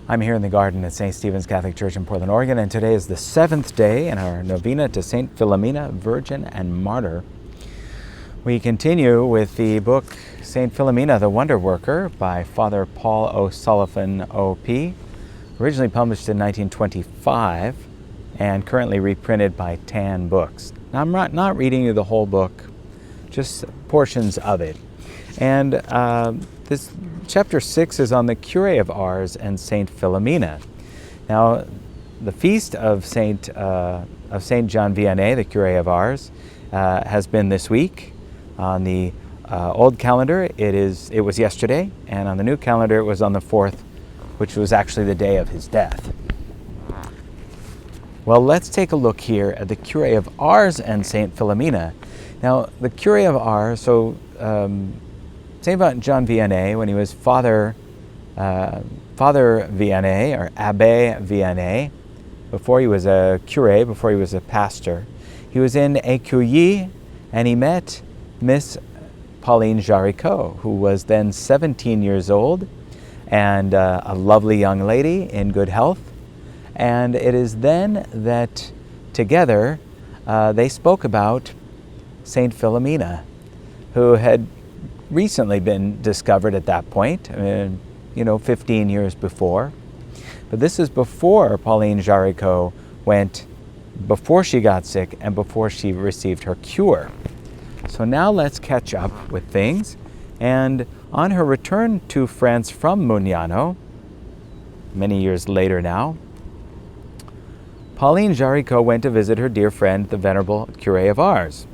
I'm here in the garden at St. Stephen's Catholic Church in Portland, Oregon, and today is the 7th day in our Novena to St. Philomena, Virgin and Martyr. We continue with the book St. Philomena the Wonder Worker by Father Paul O'Sullivan, O.P., originally published in 1925 and currently reprinted by Tan Books. Now, I'm not reading you the whole book, just portions of it. And this chapter 6 is on the Curé of Ars and Saint Philomena. Now, the feast of Saint John Vianney, the Curé of Ars, has been this week. On the old calendar, it was yesterday, and on the new calendar, it was on the 4th, which was actually the day of his death. Well, let's take a look here at the Curé of Ars and Saint Philomena. Now, the Curé of Ars, St. John Vianney, when he was Father Vianney, or Abbé Vianney, before he was a curé, before he was a pastor, he was in Écueilly, and he met Miss Pauline Jaricot, who was then 17 years old, and a lovely young lady in good health. And it is then that together they spoke about Saint Philomena, who had recently been discovered at that point, 15 years before. But this is before Pauline Jaricot went, before she got sick and before she received her cure. So now let's catch up with things. And on her return to France from Mugnano, many years later now, Pauline Jaricot went to visit her dear friend, the Venerable Curé of Ars,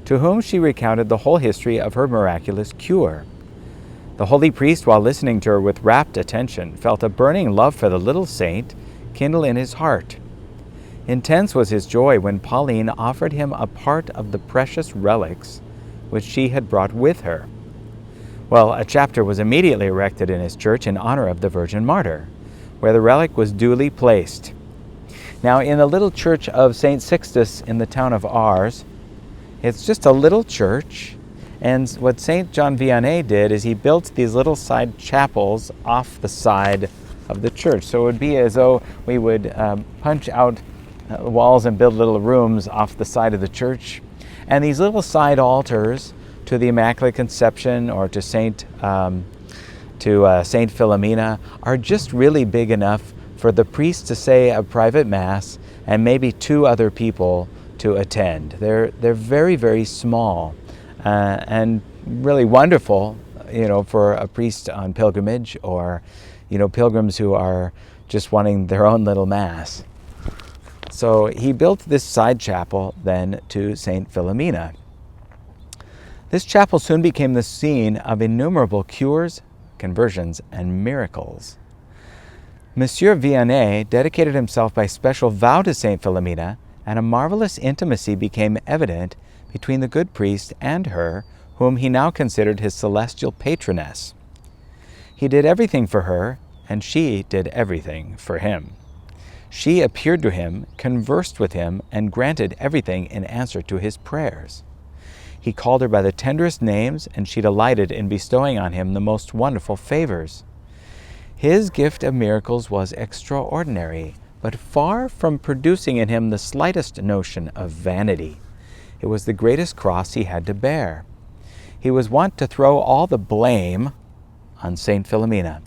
to whom she recounted the whole history of her miraculous cure. The holy priest, while listening to her with rapt attention, felt a burning love for the little saint kindle in his heart. Intense was his joy when Pauline offered him a part of the precious relics which she had brought with her. Well, a chapter was immediately erected in his church in honor of the Virgin Martyr, where the relic was duly placed. Now, in the little church of St. Sixtus in the town of Ars, it's just a little church, and what St. John Vianney did is he built these little side chapels off the side of the church. So it would be as though we would punch out walls and build little rooms off the side of the church. And these little side altars to the Immaculate Conception or to Saint Philomena are just really big enough for the priest to say a private mass and maybe 2 other people to attend. They're very, very small and really wonderful, for a priest on pilgrimage or, pilgrims who are just wanting their own little mass. So he built this side chapel then to St. Philomena. This chapel soon became the scene of innumerable cures, conversions, and miracles. Monsieur Vianney dedicated himself by special vow to St. Philomena, and a marvelous intimacy became evident between the good priest and her, whom he now considered his celestial patroness. He did everything for her, and she did everything for him. She appeared to him, conversed with him, and granted everything in answer to his prayers. He called her by the tenderest names, and she delighted in bestowing on him the most wonderful favors. His gift of miracles was extraordinary, but far from producing in him the slightest notion of vanity. It was the greatest cross he had to bear. He was wont to throw all the blame on St. Philomena.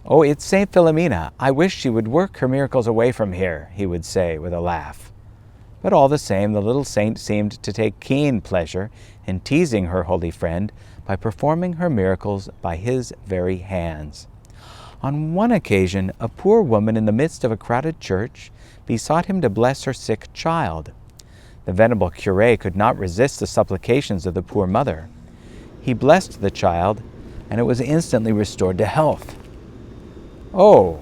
"Oh, it's St. Philomena. I wish she would work her miracles away from here," he would say with a laugh. But all the same, the little saint seemed to take keen pleasure in teasing her holy friend by performing her miracles by his very hands. On one occasion, a poor woman in the midst of a crowded church besought him to bless her sick child. The venerable curé could not resist the supplications of the poor mother. He blessed the child, and it was instantly restored to health. "Oh,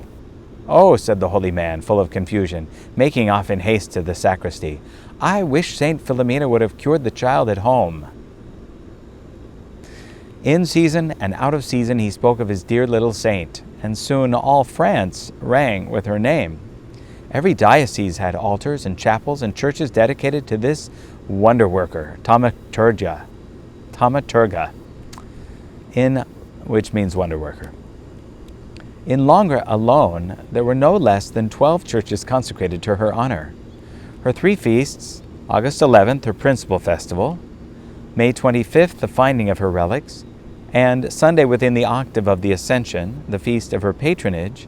said the holy man, full of confusion, making off in haste to the sacristy. "I wish St. Philomena would have cured the child at home." In season and out of season he spoke of his dear little saint, and soon all France rang with her name. Every diocese had altars and chapels and churches dedicated to this wonder worker, thaumaturga, which means wonder worker. In Langres alone, there were no less than 12 churches consecrated to her honor. Her 3 feasts, August 11th, her principal festival, May 25th, the finding of her relics, and Sunday within the octave of the Ascension, the feast of her patronage,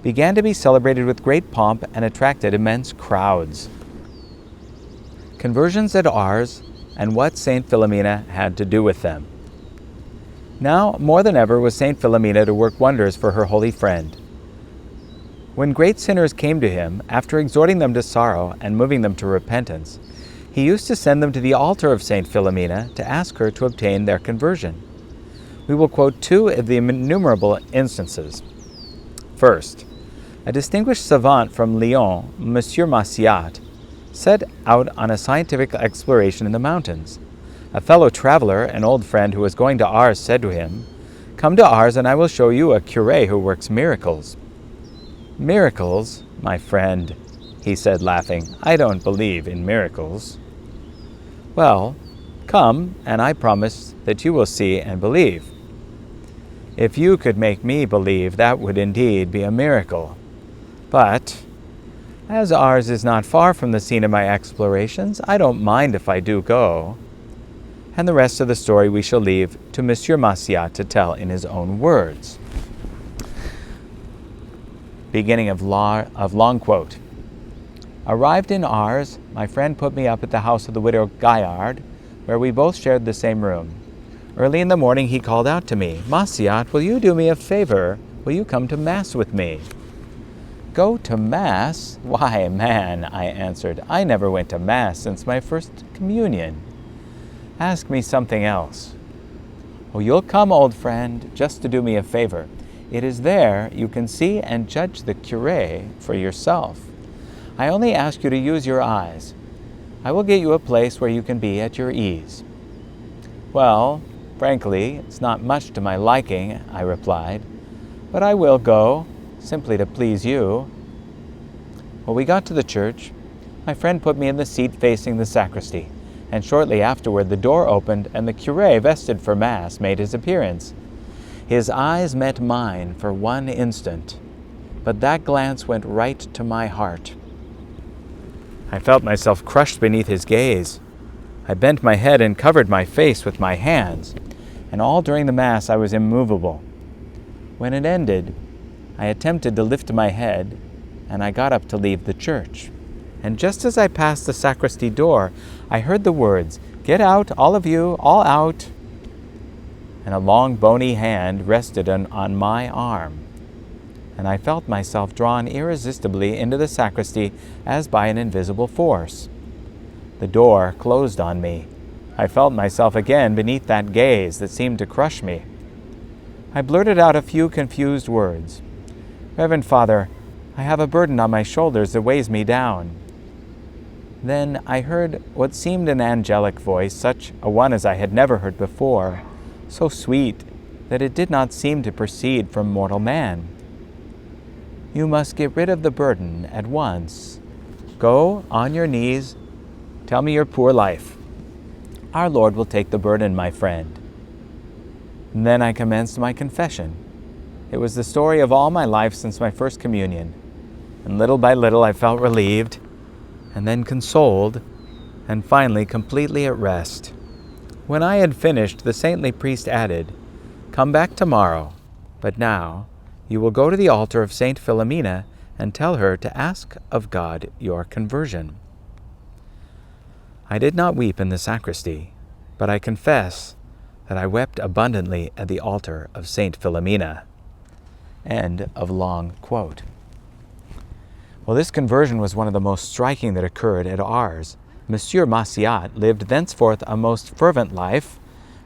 began to be celebrated with great pomp and attracted immense crowds. Conversions at Ars, and what St. Philomena had to do with them. Now, more than ever, was St. Philomena to work wonders for her holy friend. When great sinners came to him, after exhorting them to sorrow and moving them to repentance, he used to send them to the altar of St. Philomena to ask her to obtain their conversion. We will quote 2 of the innumerable instances. First, a distinguished savant from Lyon, Monsieur Massiat, set out on a scientific exploration in the mountains. A fellow traveler, an old friend who was going to Ars, said to him, "Come to Ars and I will show you a curé who works miracles." "Miracles, my friend," he said, laughing. "I don't believe in miracles." "Well, come, and I promise that you will see and believe." "If you could make me believe, that would indeed be a miracle. But, as Ars is not far from the scene of my explorations, I don't mind if I do go." And the rest of the story we shall leave to Monsieur Massiat to tell in his own words. Beginning of long quote. "Arrived in Ars, my friend put me up at the house of the widow Gaillard, where we both shared the same room. Early in the morning he called out to me, 'Massiat, will you do me a favor? Will you come to Mass with me?' 'Go to Mass? Why, man,' I answered, 'I never went to Mass since my first communion. Ask me something else.' 'Oh, you'll come, old friend, just to do me a favor. It is there you can see and judge the Curé for yourself. I only ask you to use your eyes. I will get you a place where you can be at your ease.' 'Well, frankly, it's not much to my liking,' I replied, 'but I will go, simply to please you.' Well, we got to the church. My friend put me in the seat facing the sacristy, and shortly afterward the door opened and the curé, vested for Mass, made his appearance. His eyes met mine for one instant, but that glance went right to my heart. I felt myself crushed beneath his gaze. I bent my head and covered my face with my hands, and all during the Mass I was immovable. When it ended, I attempted to lift my head, and I got up to leave the church. And just as I passed the sacristy door, I heard the words, 'Get out, all of you, all out!' And a long bony hand rested on my arm, and I felt myself drawn irresistibly into the sacristy as by an invisible force. The door closed on me. I felt myself again beneath that gaze that seemed to crush me. I blurted out a few confused words. 'Reverend Father, I have a burden on my shoulders that weighs me down.' Then I heard what seemed an angelic voice, such a one as I had never heard before, so sweet that it did not seem to proceed from mortal man. 'You must get rid of the burden at once. Go on your knees, tell me your poor life. Our Lord will take the burden, my friend.' And then I commenced my confession. It was the story of all my life since my first communion, and little by little I felt relieved, and then consoled, and finally completely at rest. When I had finished, the saintly priest added, 'Come back tomorrow, but now you will go to the altar of St. Philomena and tell her to ask of God your conversion.' I did not weep in the sacristy, but I confess that I wept abundantly at the altar of St. Philomena." End of long quote. Well, this conversion was one of the most striking that occurred at Ars. Monsieur Massiat lived thenceforth a most fervent life,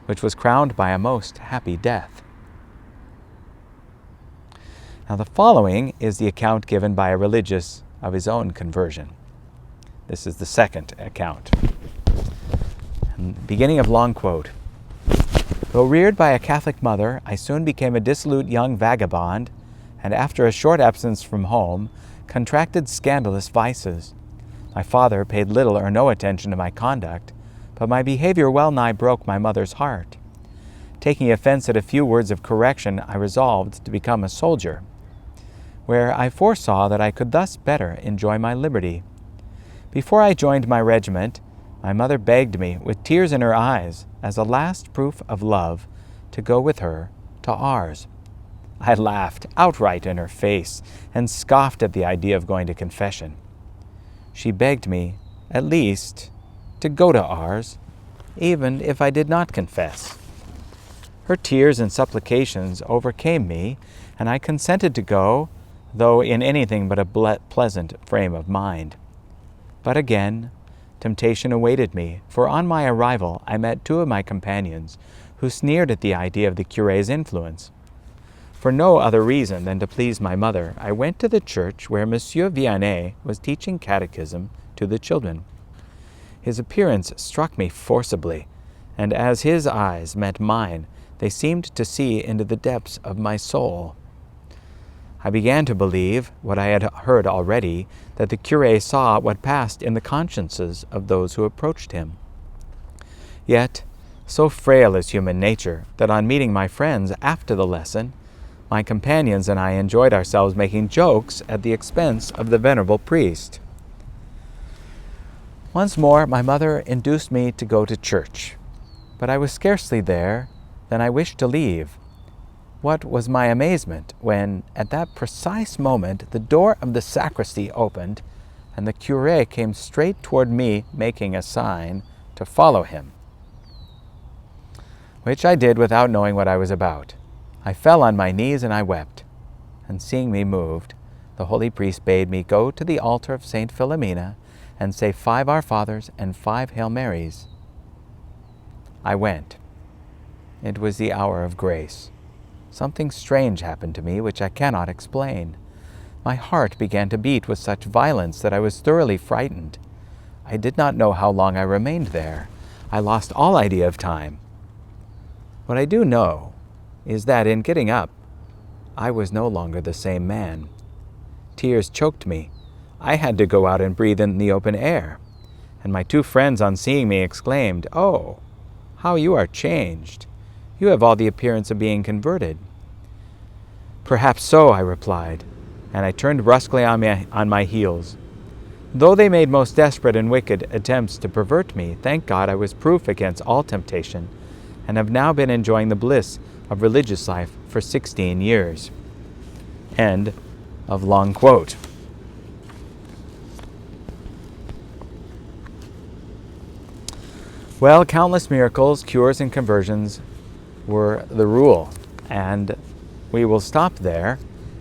which was crowned by a most happy death. Now the following is the account given by a religious of his own conversion. This is the second account. Beginning of long quote. "Though reared by a Catholic mother, I soon became a dissolute young vagabond, and after a short absence from home, contracted scandalous vices. My father paid little or no attention to my conduct, but my behavior well nigh broke my mother's heart. Taking offense at a few words of correction, I resolved to become a soldier. where I foresaw that I could thus better enjoy my liberty. Before I joined my regiment, my mother begged me, with tears in her eyes, as a last proof of love, to go with her to ours. I laughed outright in her face and scoffed at the idea of going to confession. She begged me, at least, to go to ours, even if I did not confess. Her tears and supplications overcame me, and I consented to go, though in anything but a pleasant frame of mind. But again, temptation awaited me, for on my arrival I met two of my companions who sneered at the idea of the Curé's influence. For no other reason than to please my mother, I went to the church where Monsieur Vianney was teaching catechism to the children. His appearance struck me forcibly, and as his eyes met mine, they seemed to see into the depths of my soul. I began to believe, what I had heard already, that the Curé saw what passed in the consciences of those who approached him. Yet, so frail is human nature, that on meeting my friends after the lesson, my companions and I enjoyed ourselves making jokes at the expense of the venerable priest. Once more, my mother induced me to go to church, but I was scarcely there than I wished to leave. What was my amazement when, at that precise moment, the door of the sacristy opened and the Curé came straight toward me, making a sign to follow him, which I did without knowing what I was about. I fell on my knees and I wept, and seeing me moved, the holy priest bade me go to the altar of Saint Philomena and say 5 Our Fathers and 5 Hail Marys. I went. It was the hour of grace. Something strange happened to me which I cannot explain. My heart began to beat with such violence that I was thoroughly frightened. I did not know how long I remained there. I lost all idea of time. What I do know is that in getting up, I was no longer the same man. Tears choked me. I had to go out and breathe in the open air. And my two friends, on seeing me, exclaimed, "Oh, how you are changed! You have all the appearance of being converted." "Perhaps so," I replied, and I turned brusquely on my heels. Though they made most desperate and wicked attempts to pervert me, thank God I was proof against all temptation, and have now been enjoying the bliss of religious life for 16 years. End of long quote. Well, countless miracles, cures, and conversions were the rule, and we will stop there,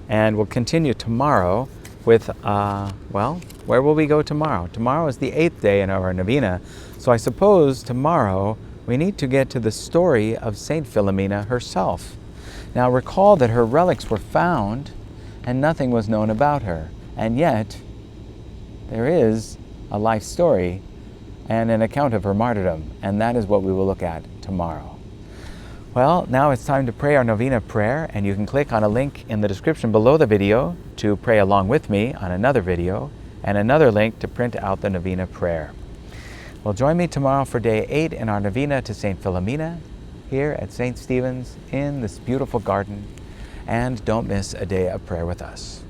and we'll continue tomorrow with, where will we go tomorrow? Tomorrow is the 8th day in our Novena, so I suppose tomorrow we need to get to the story of Saint Philomena herself. Now recall that her relics were found and nothing was known about her, and yet there is a life story and an account of her martyrdom, and that is what we will look at tomorrow. Well, now it's time to pray our Novena prayer, and you can click on a link in the description below the video to pray along with me on another video, and another link to print out the Novena prayer. Well, join me tomorrow for day 8 in our Novena to St. Philomena here at St. Stephen's in this beautiful garden, and don't miss a day of prayer with us.